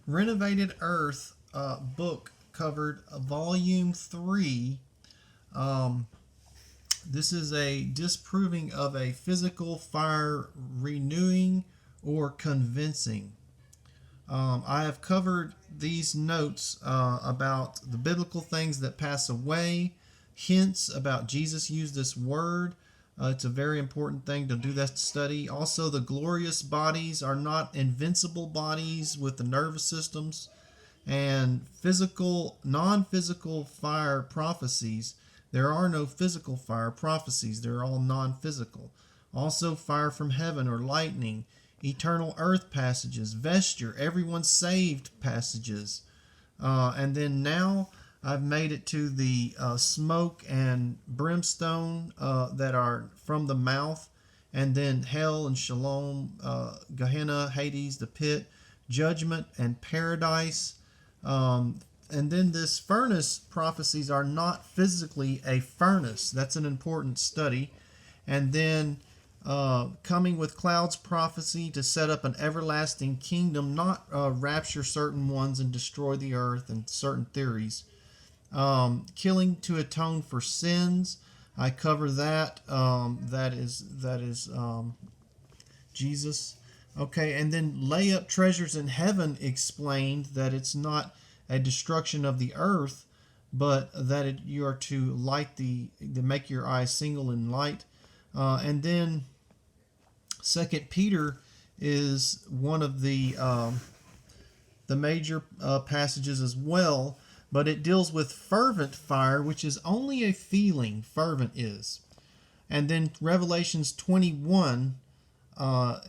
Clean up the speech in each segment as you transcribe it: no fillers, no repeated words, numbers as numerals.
Renovated Earth book covered volume 3. Um, this is a disproving of a physical fire renewing or convincing. I have covered these notes about the biblical things that pass away, hints about Jesus used this word. It's a very important thing to do that study. Also, the glorious bodies are not invincible bodies with the nervous systems, and physical, non physical fire prophecies. There are no physical fire prophecies, they're all non physical. Also, fire from heaven or lightning, eternal earth passages, vesture, everyone saved passages. And then now I've made it to the smoke and brimstone that are from the mouth, and then hell and shalom, Gehenna, Hades, the pit, judgment and paradise. And then this furnace prophecies are not physically a furnace. That's an important study. And then coming with clouds prophecy to set up an everlasting kingdom, not rapture certain ones and destroy the earth, and certain theories. Killing to atone for sins. I cover that. That is Jesus. Okay, and then lay up treasures in heaven explained that it's not a destruction of the earth, but that you are to to make your eyes single in light. And then Second Peter is one of the major passages as well, but it deals with fervent fire, which is only a feeling. Fervent is, and then Revelations 21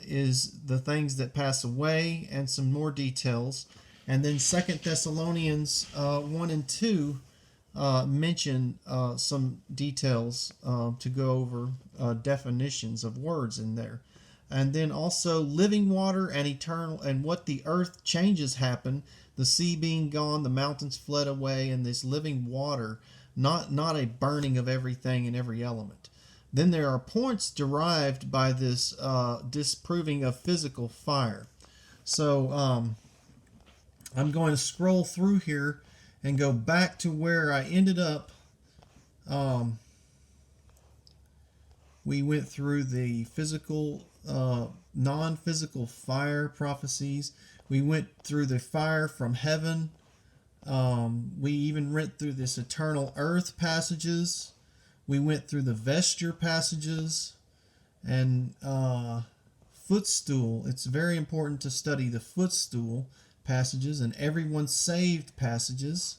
is the things that pass away and some more details. And then Second Thessalonians 1 and 2 mention some details to go over definitions of words in there. And then also living water and eternal, and what the earth changes happen, the sea being gone, the mountains fled away, and this living water, not a burning of everything and every element. Then there are points derived by this disproving of physical fire. So I'm going to scroll through here and go back to where I ended up. We went through the physical, non-physical fire prophecies. We went through the fire from heaven. We even went through this eternal earth passages. We went through the vesture passages and footstool. It's very important to study the footstool passages and everyone saved passages.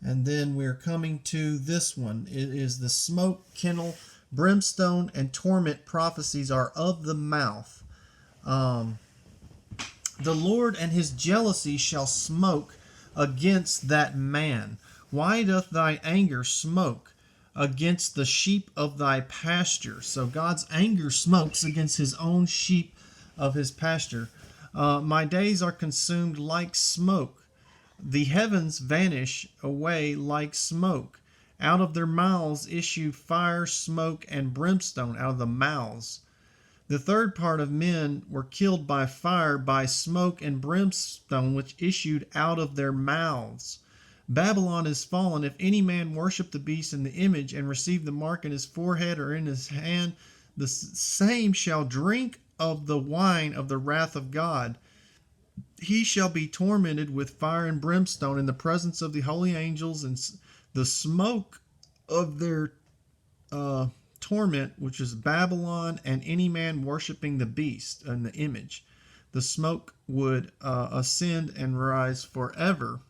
And then we're coming to this one. It is the smoke, kindle, brimstone, and torment prophecies are of the mouth. The Lord and his jealousy shall smoke against that man. Why doth thy anger smoke against the sheep of thy pasture? So God's anger smokes against his own sheep of his pasture. My days are consumed like smoke. The heavens vanish away like smoke. Out of their mouths issue fire, smoke, and brimstone. Out of the mouths. The third part of men were killed by fire, by smoke and brimstone, which issued out of their mouths. Babylon is fallen. If any man worship the beast in the image and receive the mark in his forehead or in his hand, the same shall drink of the wine of the wrath of God. He shall be tormented with fire and brimstone in the presence of the holy angels, and the smoke of their torment, which is Babylon and any man worshiping the beast and the image. The smoke would ascend and rise forever.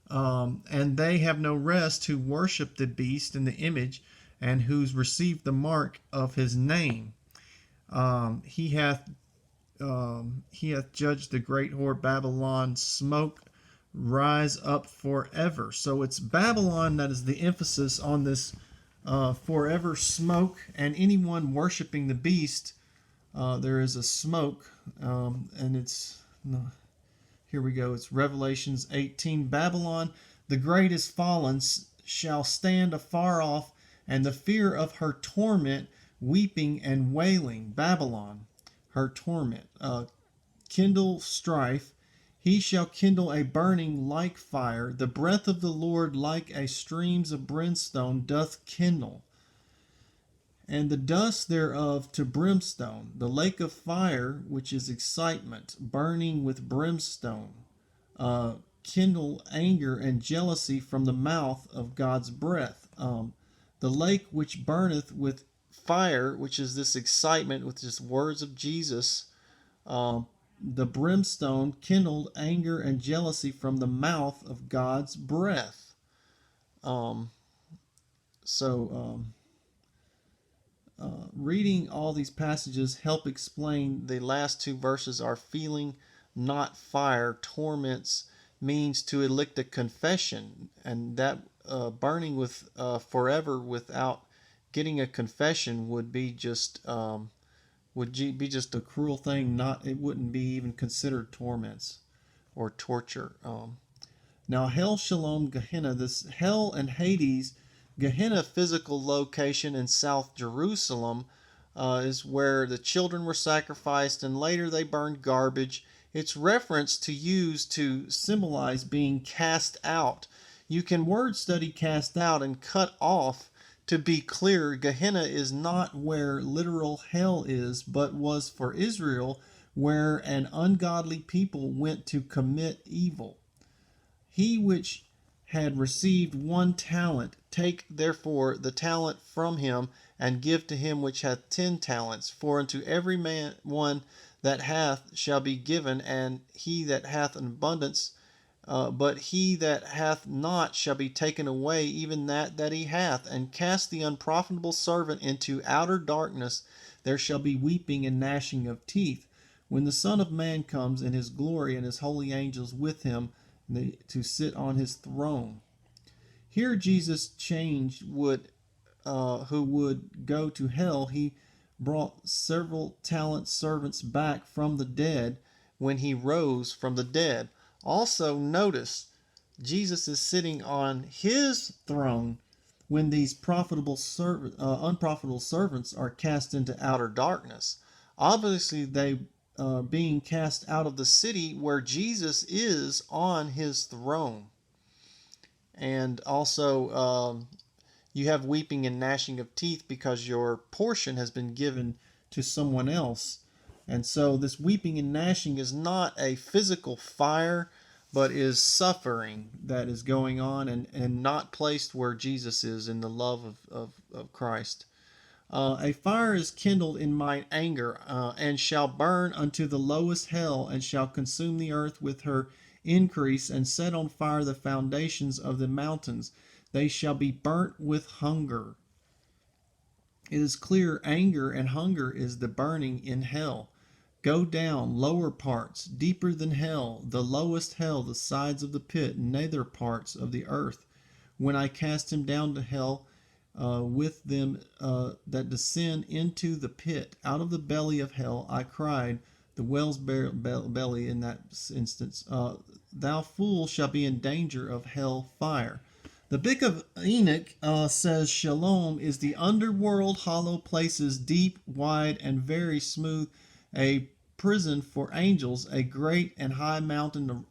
And they have no rest who worship the beast and the image, and who's received the mark of his name. He hath judged the great whore Babylon. Smoke rise up forever. So it's Babylon that is the emphasis on this forever smoke, and anyone worshiping the beast, there is a smoke, and it's here we go. It's Revelations 18. Babylon the great is fallen, shall stand afar off, and the fear of her torment, weeping and wailing. Babylon, her torment. Kindle strife. He shall kindle a burning like fire. The breath of the Lord like a streams of brimstone doth kindle, and the dust thereof to brimstone. The lake of fire, which is excitement, burning with brimstone, kindle anger and jealousy from the mouth of God's breath. The lake which burneth with fire, which is this excitement, with just words of Jesus. The brimstone kindled anger and jealousy from the mouth of God's breath. Reading all these passages help explain the last two verses. Are feeling not fire torments means to elect a confession, and that burning with forever without getting a confession would be just a cruel thing. It wouldn't be even considered torments or torture. Now, Hell Shalom Gehenna, this hell and Hades, Gehenna, physical location in South Jerusalem, is where the children were sacrificed and later they burned garbage. It's reference to use to symbolize being cast out. You can word study cast out and cut off. To be clear, Gehenna is not where literal hell is, but was for Israel, where an ungodly people went to commit evil. He which had received 1 talent, take therefore the talent from him, and give to him which hath 10 talents. For unto every man one that hath shall be given, and he that hath an abundance, but he that hath not shall be taken away even that he hath. And cast the unprofitable servant into outer darkness. There shall be weeping and gnashing of teeth, when the Son of Man comes in his glory, and his holy angels with him, to sit on his throne. Here Jesus changed who would go to hell. He brought several talent servants back from the dead when he rose from the dead. Also notice Jesus is sitting on his throne when these unprofitable servants are cast into outer darkness. Obviously they being cast out of the city where Jesus is on his throne. And also you have weeping and gnashing of teeth because your portion has been given to someone else. And so this weeping and gnashing is not a physical fire, but is suffering that is going on, and not placed where Jesus is in the love of Christ. A fire is kindled in mine anger, and shall burn unto the lowest hell, and shall consume the earth with her increase, and set on fire the foundations of the mountains. They shall be burnt with hunger. It is clear anger and hunger is the burning in hell. Go down, lower parts, deeper than hell, the lowest hell, the sides of the pit, nether parts of the earth. When I cast him down to hell, with them that descend into the pit, out of the belly of hell, I cried, the whale's belly in that instance, thou fool shall be in danger of hell fire. The book of Enoch says Shalom is the underworld, hollow places, deep, wide, and very smooth, a prison for angels, a great and high mountain,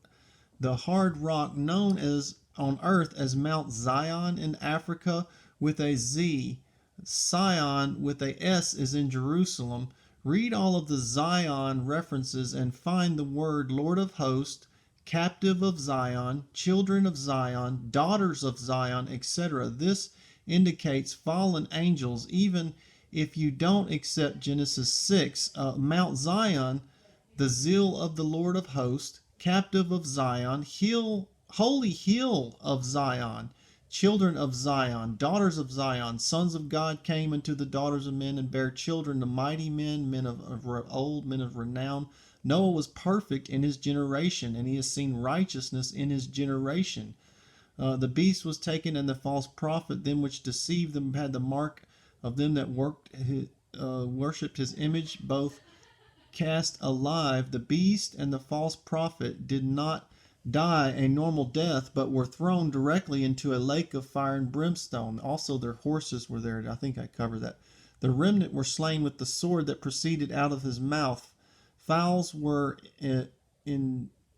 the hard rock known as on earth as Mount Zion in Africa with a Z. Sion with a S is in Jerusalem. Read all of the Zion references and find the word Lord of Hosts, captive of Zion, children of Zion, daughters of Zion, etc. This indicates fallen angels, even if you don't accept Genesis 6. Mount Zion, the zeal of the Lord of Hosts, captive of Zion, holy hill of Zion, children of Zion, daughters of Zion, sons of God came unto the daughters of men and bare children, the mighty men, men of old, men of renown. Noah was perfect in his generation, and he has seen righteousness in his generation. The beast was taken, and the false prophet, them which deceived them, had the mark of them that worshipped his image, both cast alive. The beast and the false prophet did not die a normal death, but were thrown directly into a lake of fire and brimstone. Also their horses were there. I think I covered that. The remnant were slain with the sword that proceeded out of his mouth. Fowls were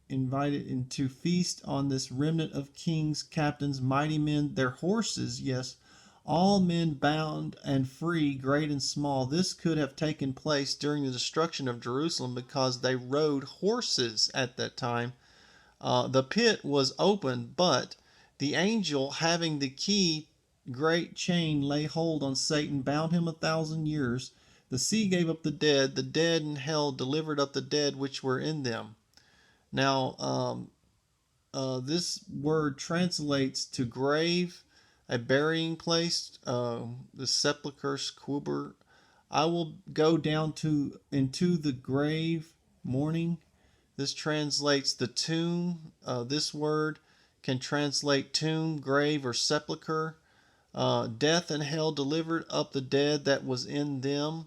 invited into feast on this remnant of kings, captains, mighty men, their horses, yes, all men bound and free, great and small. This could have taken place during the destruction of Jerusalem because they rode horses at that time. The pit was open, but the angel having the key, great chain, lay hold on Satan, bound him 1,000 years. The sea gave up the dead in hell delivered up the dead which were in them. Now, this word translates to grave, a burying place, the sepulchre, squibber. I will go down to into the grave mourning. This translates the tomb. This word can translate tomb, grave, or sepulchre. Death and hell delivered up the dead that was in them.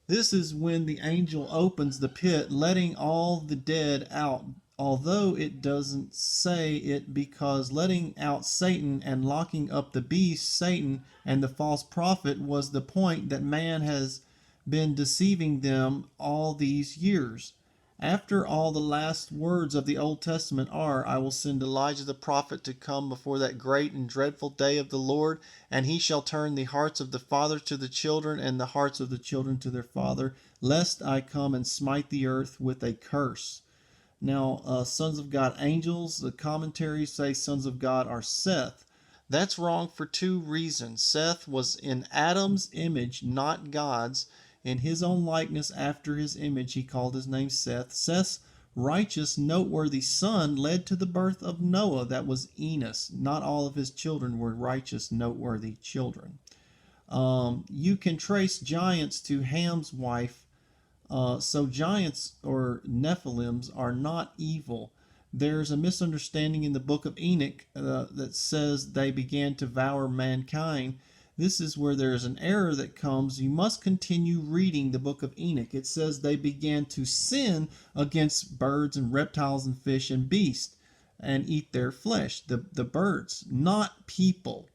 This is when the angel opens the pit, letting all the dead out, although it doesn't say it, because letting out Satan and locking up the beast, Satan, and the false prophet was the point that man has been deceiving them all these years. After all, the last words of the Old Testament are, I will send Elijah the prophet to come before that great and dreadful day of the Lord, and he shall turn the hearts of the fathers to the children, and the hearts of the children to their father, lest I come and smite the earth with a curse. Now, sons of God, angels, the commentaries say sons of God are Seth. That's wrong for two reasons. Seth was in Adam's image, not God's. In his own likeness, after his image, he called his name Seth. Seth's righteous, noteworthy son led to the birth of Noah. That was Enos. Not all of his children were righteous, noteworthy children. You can trace giants to Ham's wife. So giants or Nephilims are not evil. There's a misunderstanding in the book of Enoch that says they began to devour mankind. This is where there is an error that comes. You must continue reading the book of Enoch. It says they began to sin against birds and reptiles and fish and beasts and eat their flesh, the birds, not people.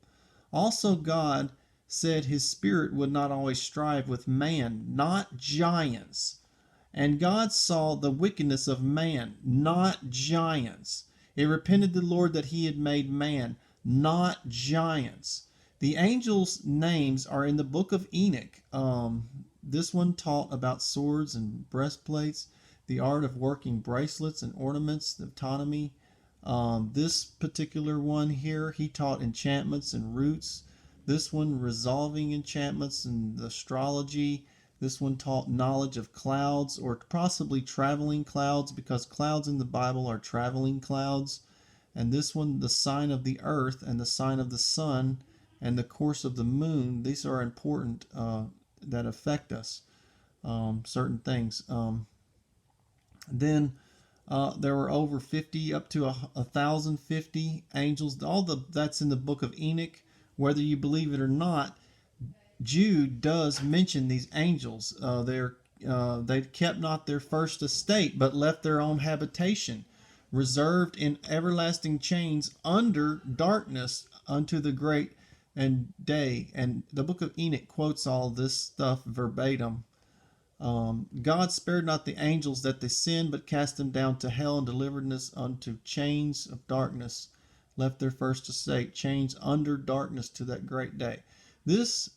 Also, God said his spirit would not always strive with man, not giants. And God saw the wickedness of man, not giants. It repented the Lord that he had made man, not giants. The angels' names are in the book of Enoch. This one taught about swords and breastplates, the art of working bracelets and ornaments, the autonomy. This particular one here, he taught enchantments and roots. This one resolving enchantments and astrology. This one taught knowledge of clouds, or possibly traveling clouds, because clouds in the Bible are traveling clouds. And this one, the sign of the earth and the sign of the sun and the course of the moon. These are important that affect us, certain things. Then there were over 50, up to 1,050 angels. That's in the book of Enoch. Whether you believe it or not, Jude does mention these angels. They kept not their first estate, but left their own habitation, reserved in everlasting chains under darkness unto the great and day. And the book of Enoch quotes all this stuff verbatim. God spared not the angels that they sinned, but cast them down to hell and delivered us unto chains of darkness, left their first estate, chains under darkness to that great day. This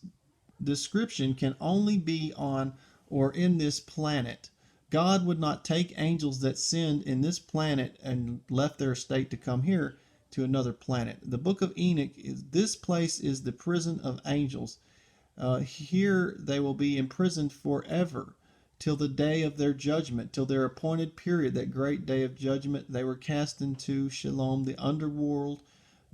description can only be on or in this planet. God would not take angels that sinned in this planet and left their estate to come here to another planet. The book of Enoch this place is the prison of angels. Here they will be imprisoned forever till the day of their judgment, till their appointed period, that great day of judgment. They were cast into Shalom, the underworld,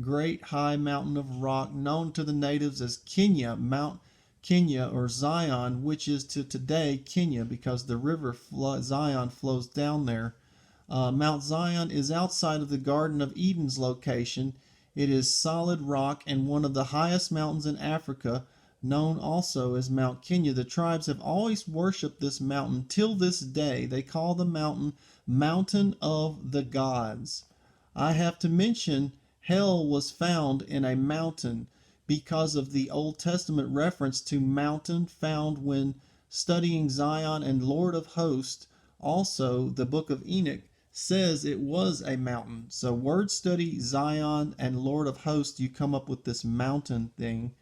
great high mountain of rock, known to the natives as Kenya, Mount Kenya or Zion, which is to today Kenya, because the river Zion flows down there. Mount Zion is outside of the Garden of Eden's location. It is solid rock and one of the highest mountains in Africa, known also as Mount Kenya. The tribes have always worshipped this mountain till this day. They call the mountain Mountain of the Gods. I have to mention hell was found in a mountain because of the Old Testament reference to mountain found when studying Zion and Lord of Hosts. Also, the book of Enoch says it was a mountain. So word study Zion and Lord of Hosts, you come up with this mountain thing.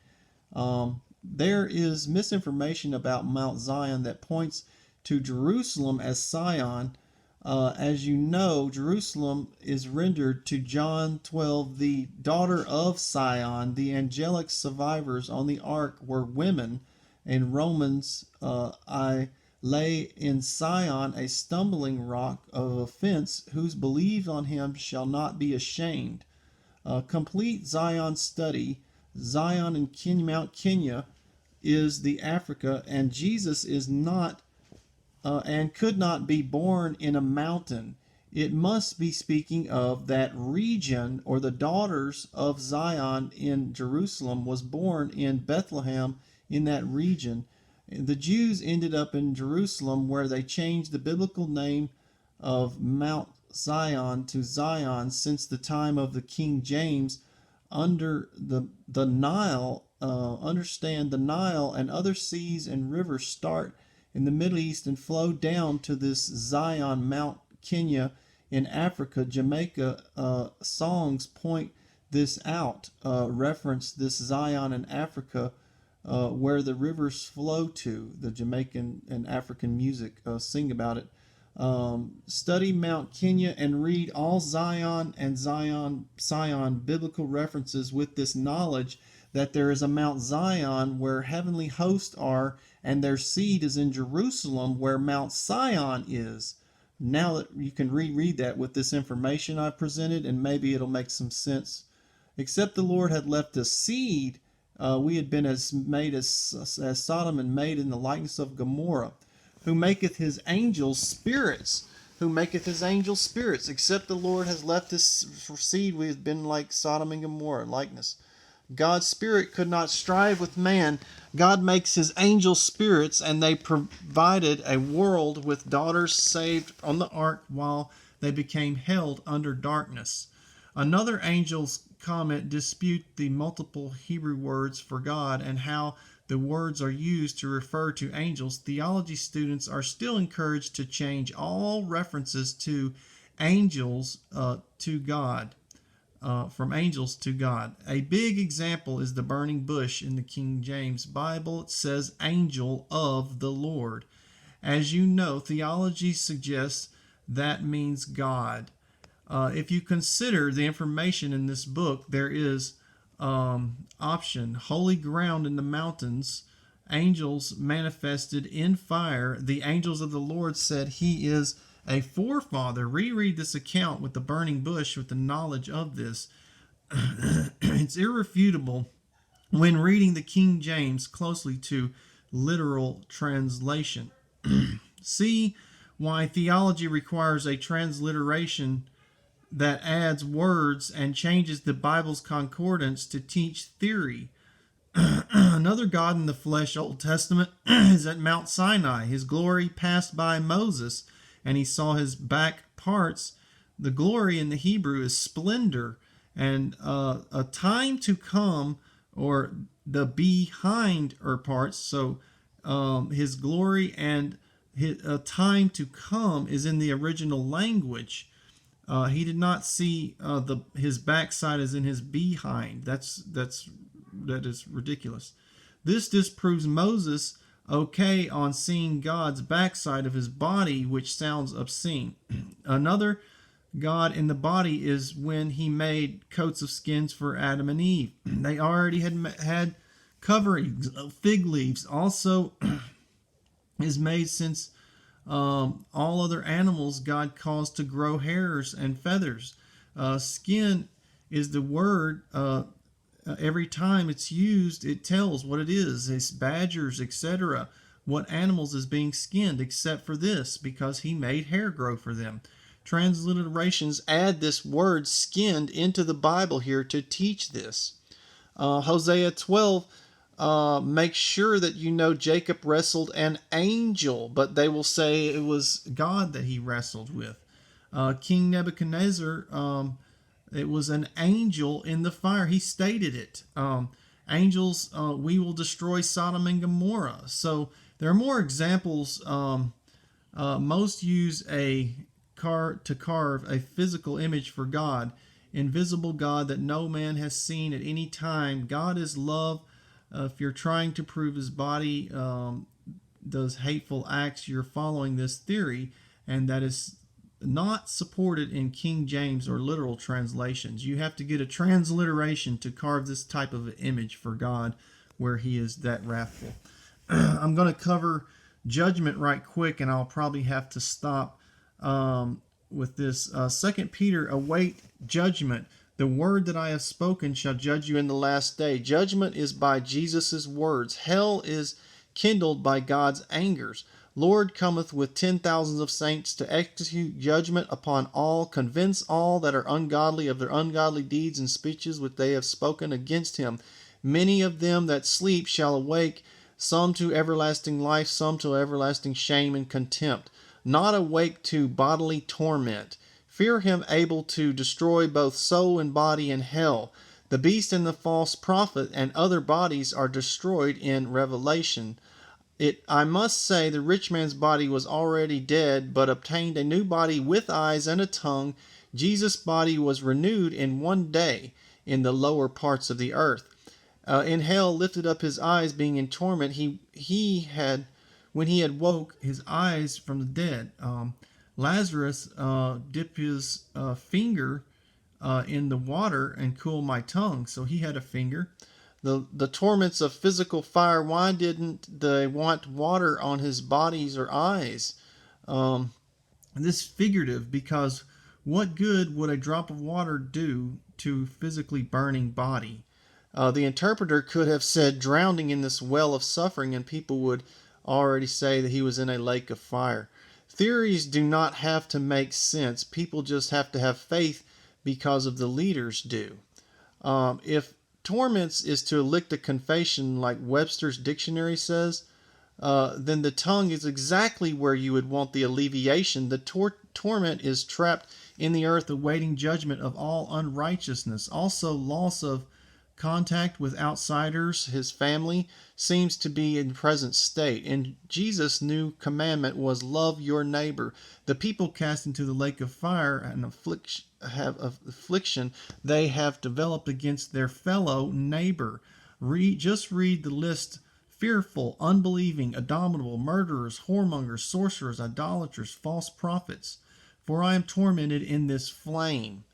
There is misinformation about Mount Zion that points to Jerusalem as Sion. As you know, Jerusalem is rendered to John 12 the daughter of Sion. The angelic survivors on the ark were women. In Romans, I lay in Sion a stumbling rock of offense, whose believe on him shall not be ashamed. Complete Zion study. Zion in Mount Kenya is the Africa, and Jesus is not and could not be born in a mountain. It must be speaking of that region, or the daughters of Zion in Jerusalem was born in Bethlehem in that region. The Jews ended up in Jerusalem, where they changed the biblical name of Mount Zion to Zion since the time of the King James. Under the Nile, understand the Nile and other seas and rivers start in the Middle East and flow down to this Zion, Mount Kenya in Africa. Jamaica songs point this out, reference this Zion in Africa, where the rivers flow to. The Jamaican and African music sing about it. Study Mount Kenya and read all Zion and Sion biblical references with this knowledge that there is a Mount Zion where heavenly hosts are, and their seed is in Jerusalem where Mount Sion is. Now that you can reread that with this information I've presented, and maybe it'll make some sense. Except the Lord had left a seed, we had been made as Sodom, and made in the likeness of Gomorrah, who maketh his angels spirits. Who maketh his angels spirits. Except the Lord has left his seed, we have been like Sodom and Gomorrah likeness. God's spirit could not strive with man. God makes his angel spirits, and they provided a world with daughters saved on the ark while they became held under darkness. Another angel's comment dispute the multiple Hebrew words for God and how the words are used to refer to angels. Theology students are still encouraged to change all references to angels to God. From angels to God. A big example is the burning bush in the King James Bible. It says angel of the Lord. As you know, theology suggests that means God. If you consider the information in this book, there is option, holy ground in the mountains, angels manifested in fire. The angels of the Lord said he is a forefather. Reread this account with the burning bush with the knowledge of this. It's irrefutable when reading the King James closely to literal translation. See why theology requires a transliteration that adds words and changes the Bible's concordance to teach theory. Another God in the flesh, Old Testament, is at Mount Sinai. His glory passed by Moses, and he saw his back parts. The glory in the Hebrew is splendor, and a time to come, or the behind parts. So his glory and a time to come is in the original language. He did not see his backside as in his behind. That is ridiculous. This disproves Moses okay on seeing God's backside of his body, which sounds obscene. Another God in the body is when he made coats of skins for Adam and Eve. They already had coverings of fig leaves. Also is made since all other animals God caused to grow hairs and feathers. Skin is the word. Every time it's used, it tells what it is. It's badgers, etc. What animals is being skinned, except for this, because he made hair grow for them. Transliterations add this word skinned into the Bible here to teach this. Hosea 12 makes sure that you know Jacob wrestled an angel, but they will say it was God that he wrestled with. King Nebuchadnezzar, it was an angel in the fire. He stated it. Angels, we will destroy Sodom and Gomorrah. So there are more examples. Most use a to carve a physical image for God, invisible God that no man has seen at any time. God is love. If you're trying to prove his body does hateful acts, you're following this theory, and that is not supported in King James or literal translations. You have to get a transliteration to carve this type of image for God where he is that wrathful. I'm going to cover judgment right quick, and I'll probably have to stop with this. 2 Peter, await judgment. The word that I have spoken shall judge you in the last day. Judgment is by Jesus' words. Hell is kindled by God's angers. Lord cometh with 10,000s of saints to execute judgment upon all, convince all that are ungodly of their ungodly deeds and speeches which they have spoken against him. Many of them that sleep shall awake, some to everlasting life, some to everlasting shame and contempt, not awake to bodily torment. Fear him able to destroy both soul and body in hell. The beast and the false prophet and other bodies are destroyed in Revelation. I must say, the rich man's body was already dead, but obtained a new body with eyes and a tongue. Jesus' body was renewed in one day in the lower parts of the earth. In hell, lifted up his eyes, being in torment, he had, when he had woke his eyes from the dead. Lazarus dipped his finger in the water and cooled my tongue, so he had a finger. The torments of physical fire, why didn't they want water on his bodies or eyes? This figurative, because what good would a drop of water do to physically burning body? The interpreter could have said drowning in this well of suffering, and people would already say that he was in a lake of fire. Theories do not have to make sense. People just have to have faith because of the leaders do. If torments is to elicit a confession like Webster's dictionary says, then the tongue is exactly where you would want the alleviation. The torment is trapped in the earth awaiting judgment of all unrighteousness. Also, loss of contact with outsiders, his family, seems to be in present state. And Jesus' new commandment was love your neighbor. The people cast into the lake of fire and affliction they have developed against their fellow neighbor. Just read the list: fearful, unbelieving, abominable, murderers, whoremongers, sorcerers, idolaters, false prophets. For I am tormented in this flame.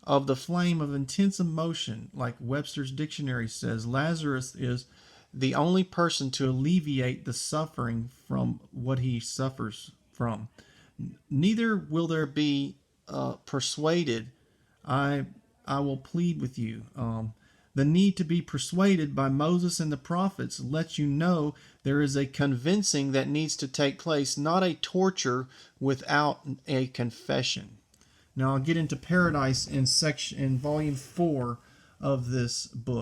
Of the flame of intense emotion, like Webster's dictionary says, Lazarus is the only person to alleviate the suffering from what he suffers from. Neither will there be persuaded. I will plead with you. The need to be persuaded by Moses and the prophets lets you know there is a convincing that needs to take place, not a torture without a confession. Now I'll get into paradise in volume 4 of this book.